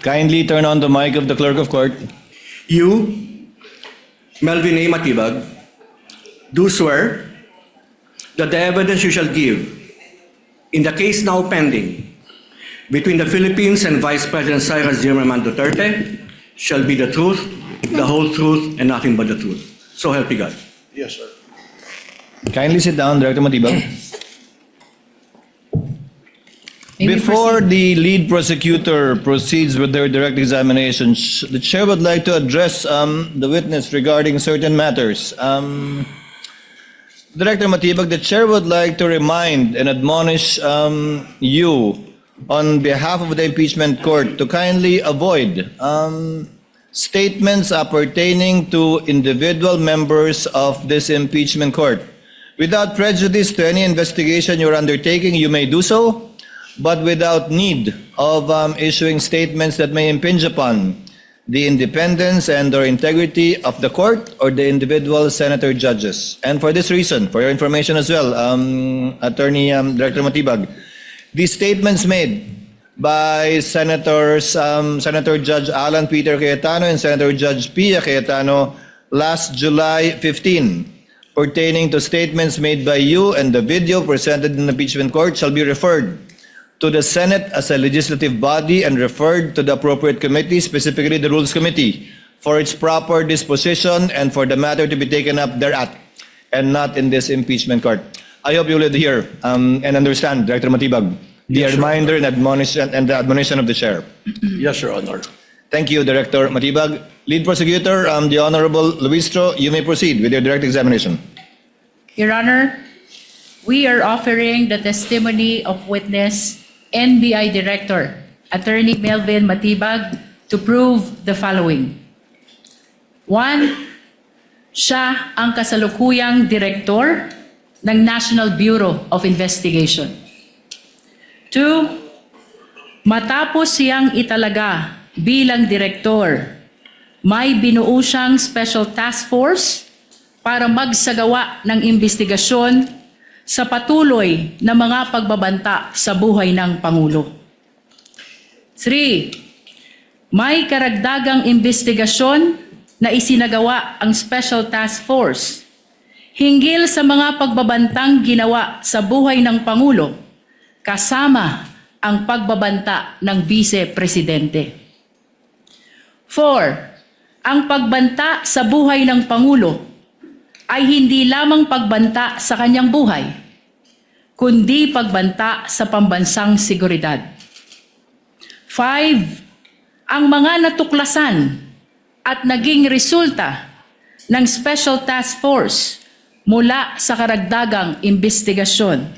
Kindly turn on the mic of the clerk of court. You, Melvin A. Matibag, do swear that the evidence you shall give in the case now pending between the Philippines and Vice President Cyrus Zimmerman Duterte shall be the truth, the whole truth, and nothing but the truth. So help me God. Yes, sir. Kindly sit down, Director Matibag. May we Before proceed? the lead prosecutor proceeds with their direct examination, the chair would like to address the witness regarding certain matters. Director Matibag, the chair would like to remind and admonish you on behalf of the impeachment court to kindly avoid statements pertaining to individual members of this impeachment court. Without prejudice to any investigation you're undertaking, you may do so, but without need of issuing statements that may impinge upon the independence and or integrity of the court or the individual senator judges. And for this reason, for your information as well, Attorney Director Matibag, these statements made by Senator Judge Alan Peter Cayetano and Senator Judge Pia Cayetano last July 15, pertaining to statements made by you and the video presented in the impeachment court shall be referred to the Senate as a legislative body and referred to the appropriate committee, specifically the Rules Committee, for its proper disposition and for the matter to be taken up thereat, and not in this impeachment court. I hope you will hear and understand, Director Matibag, the Yes, Your reminder and the admonition of the chair. Yes, Your Honor. Thank you, Director Matibag. Lead prosecutor, the Honorable Luistro, you may proceed with your direct examination. Your Honor, we are offering the testimony of witness NBI Director, Attorney Melvin Matibag, to prove the following. 1. Siya ang kasalukuyang direktor ng National Bureau of Investigation. 2. Matapos siyang italaga bilang direktor, may binuo siyang special task force para magsagawa ng investigasyon sa patuloy na mga pagbabanta sa buhay ng Pangulo. 3. May karagdagang investigasyon na isinagawa ang Special Task Force hinggil sa mga pagbabantang ginawa sa buhay ng Pangulo kasama ang pagbabanta ng Vice Presidente. 4. Ang pagbanta sa buhay ng Pangulo ay hindi lamang pagbanta sa kanyang buhay, kundi pagbanta sa pambansang seguridad. 5. Ang mga natuklasan at naging resulta ng Special Task Force mula sa karagdagang investigasyon.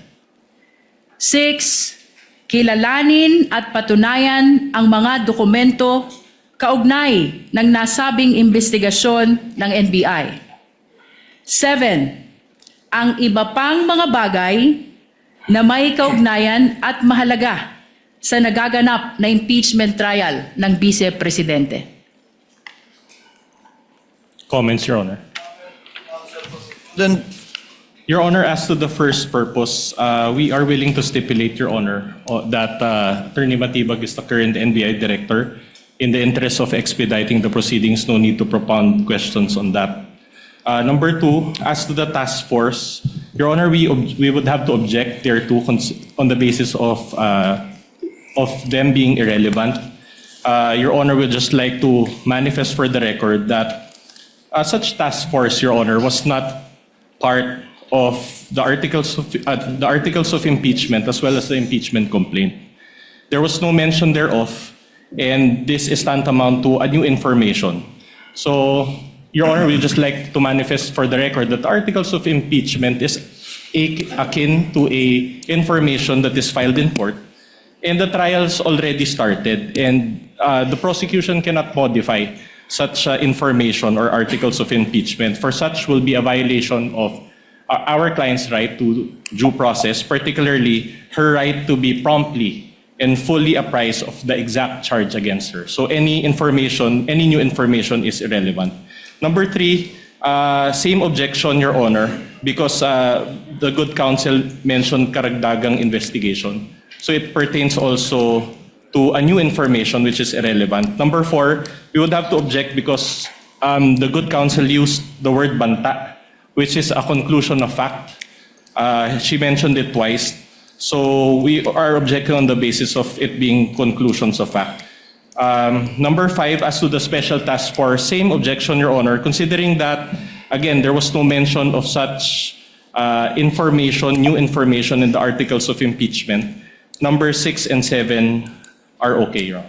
6. Kilalanin at patunayan ang mga dokumento kaugnay ng nasabing investigasyon ng NBI. 7. Ang iba pang mga bagay na may kaugnayan at mahalaga sa nagaganap na impeachment trial ng Vice Presidente. Comments, Your Honor. Then, Your Honor, as to the first purpose, we are willing to stipulate, Your Honor, that Attorney Matibag is the current NBI Director. In the interest of expediting the proceedings, no need to propound questions on that. Number 2, as to the task force, Your Honor, we would have to object thereto on the basis of them being irrelevant. Your Honor, would just like to manifest for the record that such task force, Your Honor, was not part of the articles of impeachment as well as the impeachment complaint. There was no mention thereof, and this is tantamount to a new information. So, Your Honor, we just like to manifest for the record that the articles of impeachment is akin to a information that is filed in court, and the trials already started, and the prosecution cannot modify such information or articles of impeachment. For such will be a violation of our client's right to due process, particularly her right to be promptly and fully apprised of the exact charge against her. So any new information is irrelevant. Number 3, same objection, Your Honor, because the good counsel mentioned karagdagang investigation. So it pertains also to a new information which is irrelevant. Number 4, we would have to object because the good counsel used the word banta, which is a conclusion of fact. She mentioned it twice. So we are objecting on the basis of it being conclusions of fact. Number 5, as to the special task force, same objection, Your Honor, considering that, again, there was no mention of such information, new information in the articles of impeachment. Number 6 and 7 are okay, Your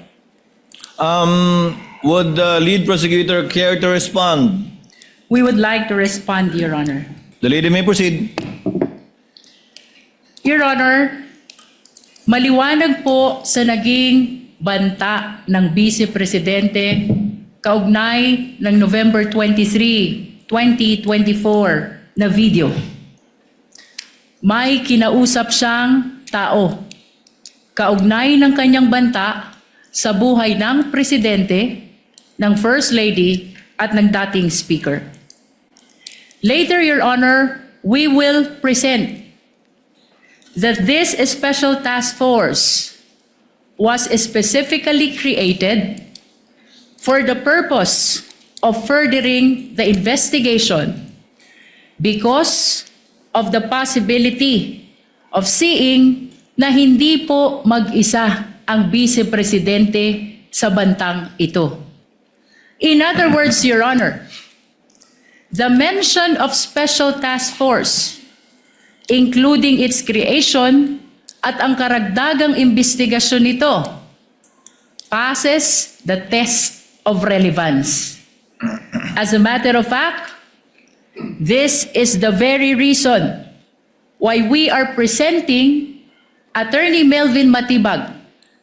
Honor. Would the lead prosecutor care to respond? We would like to respond, Your Honor. The lady may proceed. Your Honor, maliwanag po sa naging banta ng Vice Presidente kaugnay ng November 23, 2024 na video. May kinausap siyang tao kaugnay ng kanyang banta sa buhay ng Presidente, ng First Lady at ng dating Speaker. Later, Your Honor, we will present that this special task force was specifically created for the purpose of furthering the investigation because of the possibility of seeing na hindi po mag-isa ang Vice Presidente sa bantang ito. In other words, Your Honor, the mention of special task force, including its creation at ang karagdagang investigasyon nito, passes the test of relevance. As a matter of fact, this is the very reason why we are presenting Attorney Melvin Matibag,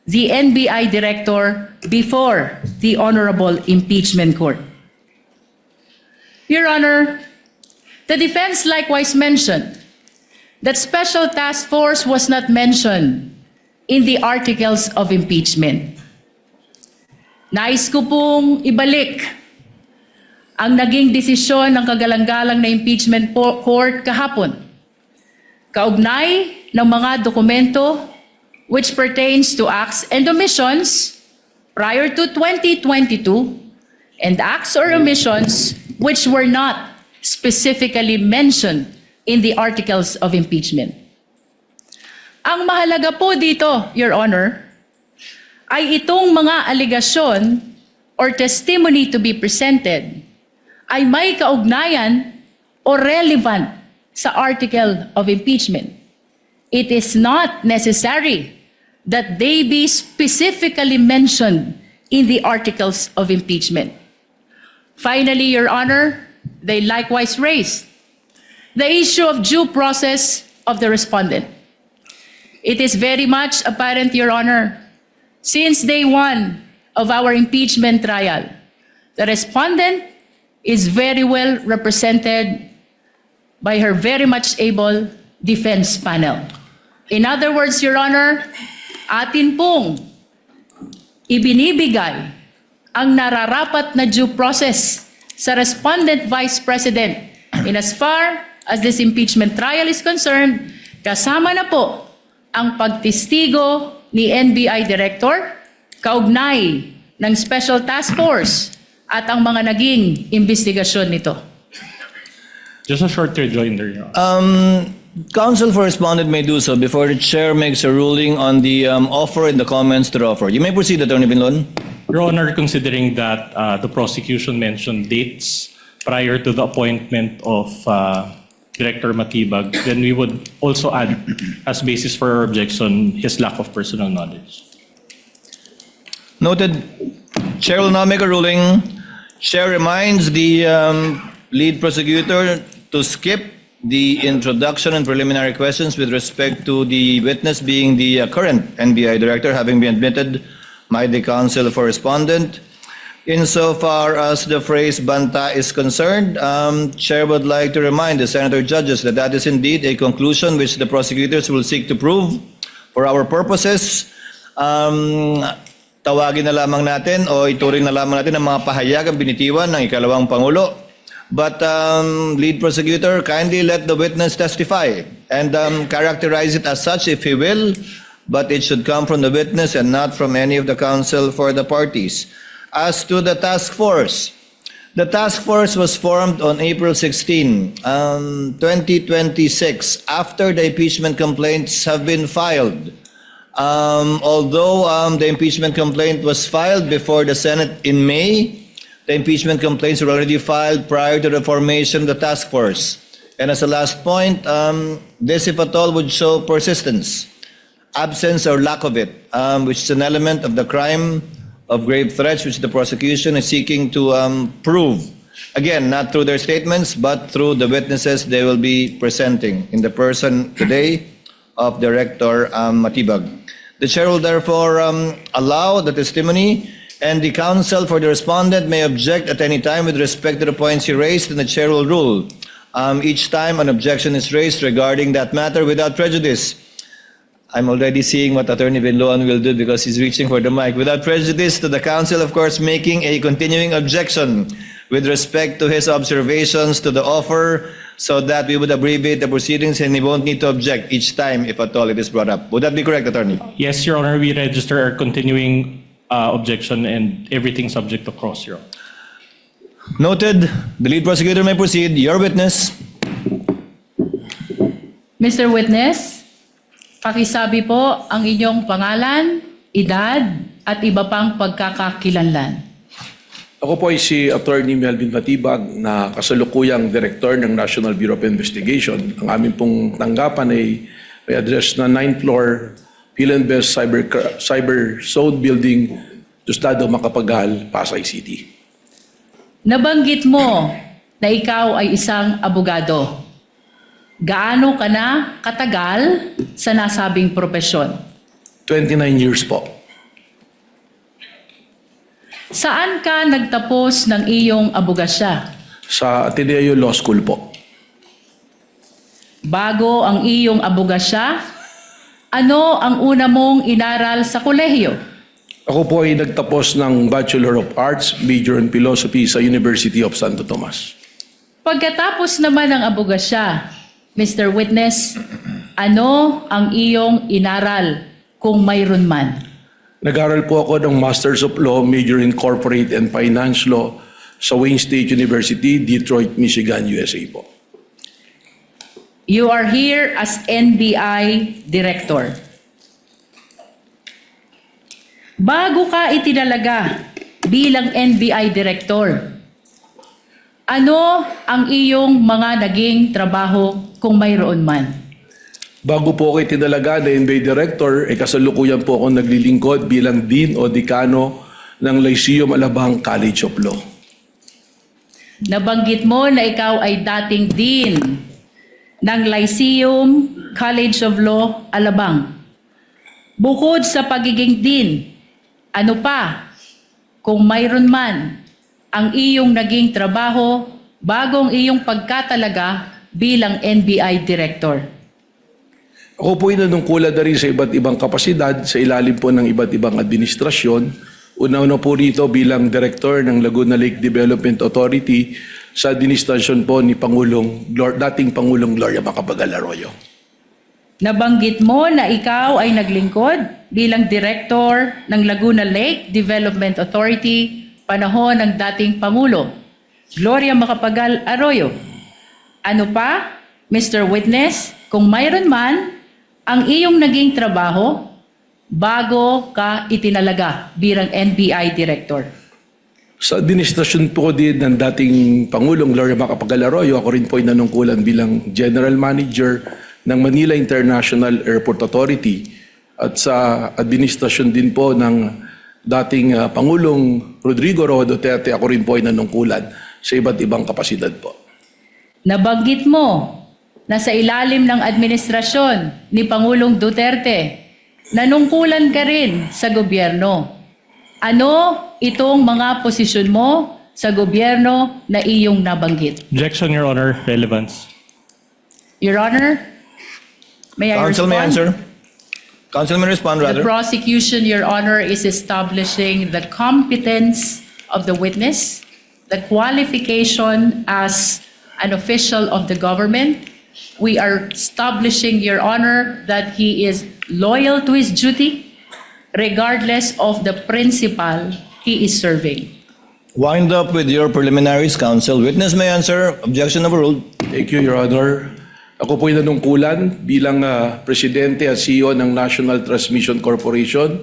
the NBI Director, before the Honorable Impeachment Court. Your Honor, the defense likewise mentioned that special task force was not mentioned in the articles of impeachment. Nais ko pong ibalik ang naging desisyon ng kagalang-galang na impeachment court kahapon, kaugnay ng mga dokumento which pertains to acts and omissions prior to 2022 and acts or omissions which were not specifically mentioned in the articles of impeachment. Ang mahalaga po dito, Your Honor, ay itong mga aligasyon or testimony to be presented ay may kaugnayan o relevant sa article of impeachment. It is not necessary that they be specifically mentioned in the articles of impeachment. Finally, Your Honor, they likewise raised the issue of due process of the respondent. It is very much apparent, Your Honor, since day one of our impeachment trial, the respondent is very well represented by her very much able defense panel. In other words, Your Honor, atin pong ibinibigay ang nararapat na due process sa respondent vice president in as far as this impeachment trial is concerned, kasama na po ang pagtestigo ni NBI Director, kaugnay ng Special Task Force at ang mga naging investigasyon nito. Just a short rejoinder, Your Honor. Counsel for respondent may do so before the chair makes a ruling on the offer and the comments to the offer. You may proceed, Attorney Binlon. Your Honor, considering that the prosecution mentioned dates prior to the appointment of Director Matibag, then we would also add as basis for our objection his lack of personal knowledge. Noted. Chair will now make a ruling. Chair reminds the lead prosecutor to skip the introduction and preliminary questions with respect to the witness being the current NBI Director, having been admitted by the counsel for respondent. Insofar as the phrase banta is concerned, Chair would like to remind the senator judges that that is indeed a conclusion which the prosecutors will seek to prove for our purposes. Tawagin na lamang natin o ituring na lamang natin ang mga pahayagang binitiwan ng ikalawang Pangulo. But lead prosecutor, kindly let the witness testify and characterize it as such if he will. but it should come from the witness and not from any of the counsel for the parties. As to the task force, the task force was formed on April 16, 2026, after the impeachment complaints have been filed. Although the impeachment complaint was filed before the Senate in May, the impeachment complaints were already filed prior to the formation of the task force. And as a last point, this, if at all, would show persistence, absence or lack of it, which is an element of the crime of grave threats, which the prosecution is seeking to prove. Again, not through their statements, but through the witnesses they will be presenting in the person today of Director Matibag. The chair will therefore allow the testimony, and the counsel for the respondent may object at any time with respect to the points he raised, and the chair will rule each time an objection is raised regarding that matter without prejudice. I'm already seeing what Attorney Vinloan will do because he's reaching for the mic. Without prejudice to the counsel, of course, making a continuing objection with respect to his observations to the offer, so that we would abbreviate the proceedings and he won't need to object each time, if at all, it is brought up. Would that be correct, Attorney? Yes, Your Honor, we register our continuing objection and everything subject to cross, Your Honor. Noted. The lead prosecutor may proceed. Your witness. Mr. Witness, pakisabi po ang inyong pangalan, edad, at iba pang pagkakakilanlan. Ako po ay si Attorney Melvin Matibag na kasalukuyang Director ng National Bureau of Investigation. Ang aming pong tanggapan ay may address na 9th floor Philinvest Cyber Zone Building, Diosdado, Macapagal, Pasay City. Nabanggit mo na ikaw ay isang abogado. Gaano ka na katagal sa nasabing propesyon? 29 years po. Saan ka nagtapos ng iyong abogasya? Sa Ateneo Law School po. Bago ang iyong abogasya, ano ang una mong inaral sa kolehiyo? Ako po ay nagtapos ng Bachelor of Arts, Major in Philosophy sa University of Santo Tomas. Pagkatapos naman ng abogasya, Mr. Witness, ano ang iyong inaral kung mayroon man? Nag-aral po ako ng Masters of Law, Major in Corporate and Finance Law sa Wayne State University, Detroit, Michigan, USA po. You are here as NBI Director. Bago ka itinalaga bilang NBI Director, ano ang iyong mga naging trabaho kung mayroon man? Bago po ako itinalaga na NBA Director, kasalukuyan po ako naglilingkod bilang Dean o Dekano ng Lyceum Alabang College of Law. Nabanggit mo na ikaw ay dating Dean ng Lyceum College of Law, Alabang. Bukod sa pagiging Dean, ano pa, kung mayroon man, ang iyong naging trabaho bagong iyong pagkatalaga bilang NBI Director? Ako po ay nanungkulan na rin sa iba't ibang kapasidad sa ilalim po ng iba't ibang administrasyon. Una-una po rito bilang Director ng Laguna Lake Development Authority sa administrasyon po ni dating Pangulong Gloria Macapagal Arroyo. Nabanggit mo na ikaw ay naglingkod bilang Director ng Laguna Lake Development Authority panahon ng dating Pangulo, Gloria Macapagal Arroyo. Ano pa, Mr. Witness, kung mayroon man, ang iyong naging trabaho bago ka itinalaga bilang NBI Director? Sa administrasyon po din ng dating Pangulong Gloria Macapagal Arroyo, ako rin po ay nanungkulan bilang General Manager ng Manila International Airport Authority at sa administrasyon din po ng dating Pangulong Rodrigo Roa Duterte, ako rin po ay nanungkulan sa iba't ibang kapasidad po. Nabanggit mo na sa ilalim ng administrasyon ni Pangulong Duterte, nanungkulan ka rin sa gobyerno. Ano itong mga posisyon mo sa gobyerno na iyong nabanggit? Objection, Your Honor. Relevance. Your Honor, may I Counsel respond? may answer. Counsel may respond, The rather. prosecution, Your Honor, is establishing the competence of the witness, the qualification as an official of the government, We are establishing, Your Honor, that he is loyal to his duty regardless of the principal he is serving. Wind up with your preliminaries, counsel. Witness may answer. Objection overruled. Thank you, Your Honor. Ako po'y nanungkulan bilang Presidente at CEO ng National Transmission Corporation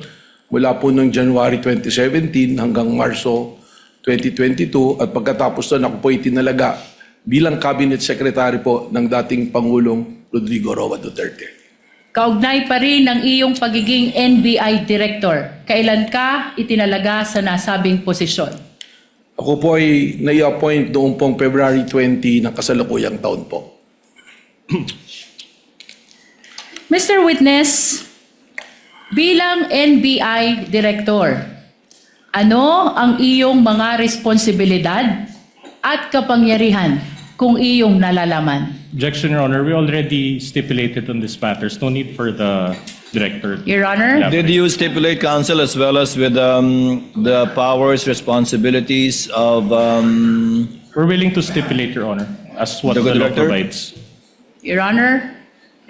mula po noong January 2017 hanggang Marso 2022 at pagkatapos doon ako po'y tinalaga bilang Cabinet Secretary po ng dating Pangulong Rodrigo Roa Duterte. Kaugnay pa rin ng iyong pagiging NBI Director. Kailan ka itinalaga sa nasabing posisyon? Ako po ay nai-appoint noong pong February 20 ng kasalukuyang taon po. Mr. Witness, bilang NBI Director, ano ang iyong mga responsibilidad at kapangyarihan kung iyong nalalaman? Objection, Your Honor. We already stipulated on this matters. No need for the director. Your Honor? Yeah. Did you stipulate, counsel, as well as with the powers, responsibilities of We're willing to stipulate, Your Honor, as what The the law director? provides. Your Honor,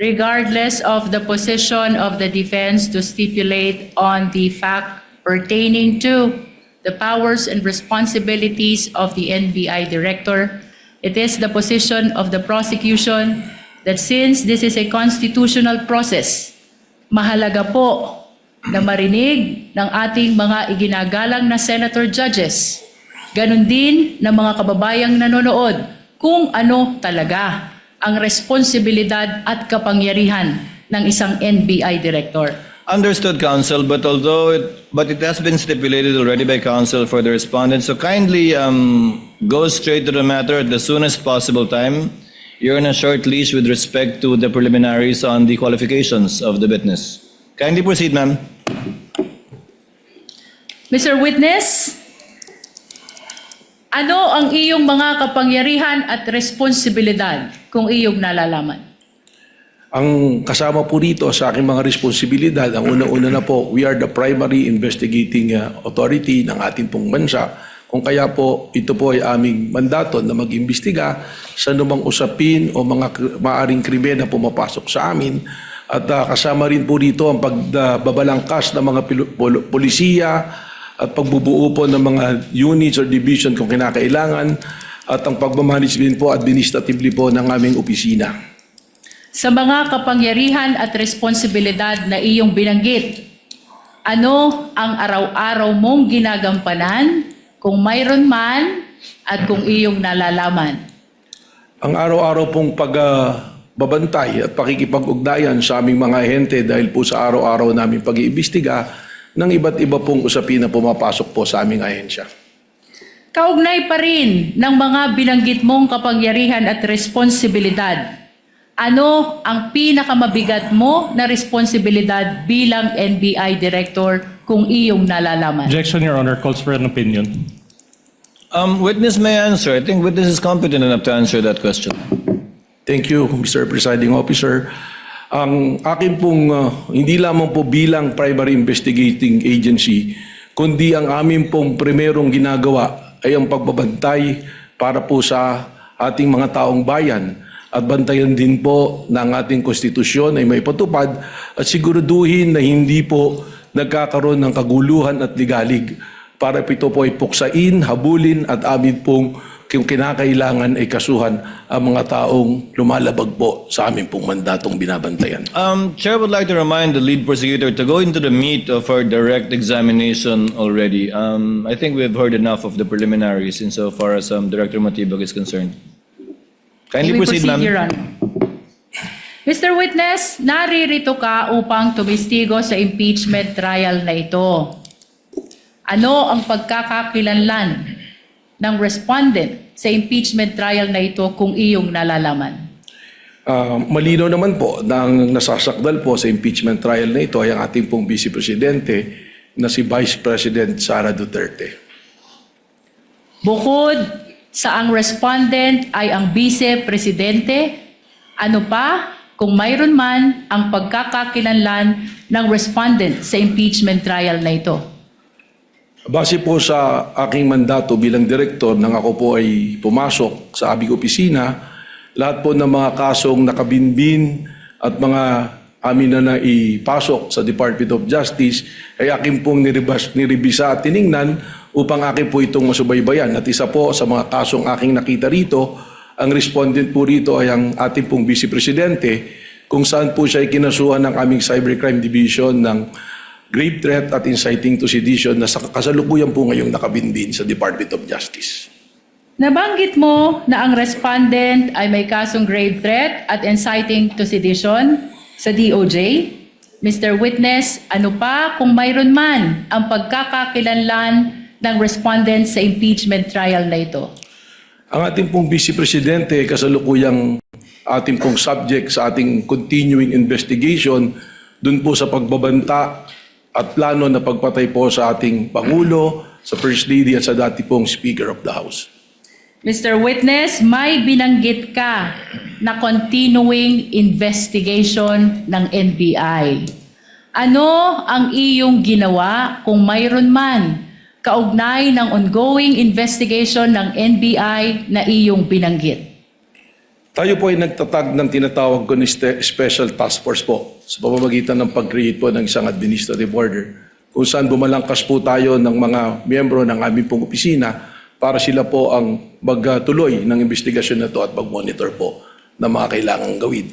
regardless of the position of the defense to stipulate on the fact pertaining to the powers and responsibilities of the NBI Director, it is the position of the prosecution that since this is a constitutional process, mahalaga po na marinig ng ating mga iginagalang na senator judges, ganun din ng mga kababayang nanonood kung ano talaga ang responsibilidad at kapangyarihan ng isang NBI Director. Understood, counsel, but it has been stipulated already by counsel for the respondent. So kindly go straight to the matter at the soonest possible time. You're on a short leash with respect to the preliminaries on the qualifications of the witness. Kindly proceed, ma'am. Mr. Witness, ano ang iyong mga kapangyarihan at responsibilidad kung iyong nalalaman? Ang kasama po rito sa aking mga responsibilidad, ang unang-una na po, we are the primary investigating authority ng ating pong bansa. Kung kaya po, ito po ay aming mandato na mag-imbestiga sa anumang usapin o mga maaring krimen na pumapasok sa amin. At kasama rin po rito ang pagbabalangkas ng mga polisiya at pagbubuo po ng mga units or division kung kinakailangan at ang pagmamanage din po administratively po ng aming opisina. Sa mga kapangyarihan at responsibilidad na iyong binanggit, ano ang araw-araw mong ginagampanan kung mayroon man at kung iyong nalalaman? Ang araw-araw pong pagbabantay at pakikipag-ugnayan sa aming mga ahente dahil po sa araw-araw namin pag-iimbestiga ng iba't iba pong usapin na pumapasok po sa aming ahensya. Kaugnay pa rin ng mga binanggit mong kapangyarihan at responsibilidad, ano ang pinakamabigat mo na responsibilidad bilang NBI Director kung iyong nalalaman? Objection, Your Honor, calls for an opinion. Witness may answer. I think witness is competent enough to answer that question. Thank you, Mr. Presiding Officer. Ang akin pong hindi lamang po bilang primary investigating agency, kundi ang amin pong primerong ginagawa ay ang pagbabantay para po sa ating mga taong bayan at bantayan din po ng ating konstitusyon ay may patupad at siguraduhin na hindi po nagkakaroon ng kaguluhan at ligalig para ito po ay puksain, habulin at amin pong kung kinakailangan ay kasuhan ang mga taong lumalabag po sa amin pong mandatong binabantayan. Chair would like to remind the lead prosecutor to go into the meat of our direct examination already. I think we've heard enough of the preliminaries insofar as Director Matibag is concerned. Kindly May we proceed, ma'am. Your Honor. Mr. Witness, naririto ka upang tumistigo sa impeachment trial na ito. Ano ang pagkakakilanlan ng respondent sa impeachment trial na ito kung iyong nalalaman? Malinaw naman po na ang nasasakdal po sa impeachment trial na ito ay ang ating pong Vice Presidente na si Vice President Sara Duterte. Bukod sa ang respondent ay ang Vice Presidente, ano pa kung mayroon man ang pagkakakilanlan ng respondent sa impeachment trial na ito? Base po sa aking mandato bilang direktor nang ako po ay pumasok sa aming opisina, lahat po ng mga kasong nakabinbin at mga amin na naipasok sa Department of Justice ay akin pong niribisa at tiningnan upang akin po itong masubaybayan. At isa po sa mga kasong aking nakita rito, ang respondent po rito ay ang ating pong Vice Presidente, kung saan po siya ay kinasuhan ng aming Cybercrime Division ng grave threat at inciting to sedition na sa kasalukuyan po ngayong nakabinbin sa Department of Justice. Nabanggit mo na ang respondent ay may kasong grave threat at inciting to sedition sa DOJ. Mr. Witness, ano pa kung mayroon man ang pagkakakilanlan ng respondent sa impeachment trial na ito? Ang ating pong Vice Presidente kasalukuyang ating pong subject sa ating continuing investigation dun po sa pagbabanta at plano na pagpatay po sa ating Pangulo, sa First Lady at sa dati pong Speaker of the House. Mr. Witness, may binanggit ka na continuing investigation ng NBI. Ano ang iyong ginawa kung mayroon man kaugnay ng ongoing investigation ng NBI na iyong binanggit? Tayo po ay nagtatag ng tinatawag ko ni Special Task Force po sa pamamagitan ng pag-create po ng isang administrative order kung saan bumalangkas po tayo ng mga miyembro ng aming pong opisina para sila po ang magtuloy ng investigasyon na ito at mag-monitor po ng mga kailangang gawin.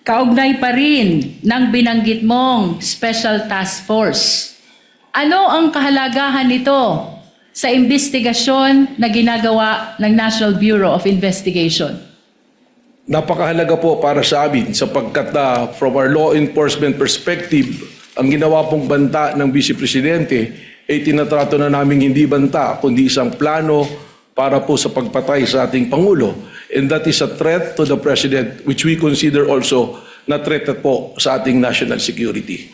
Kaugnay pa rin ng binanggit mong Special Task Force. Ano ang kahalagahan nito sa investigasyon na ginagawa ng National Bureau of Investigation? Napakahalaga po para sa amin sapagkat from our law enforcement perspective, ang ginawa pong banta ng Vice Presidente ay tinatrato na namin hindi banta kundi isang plano para po sa pagpatay sa ating Pangulo. And that is a threat to the President which we consider also na threat po sa ating national security.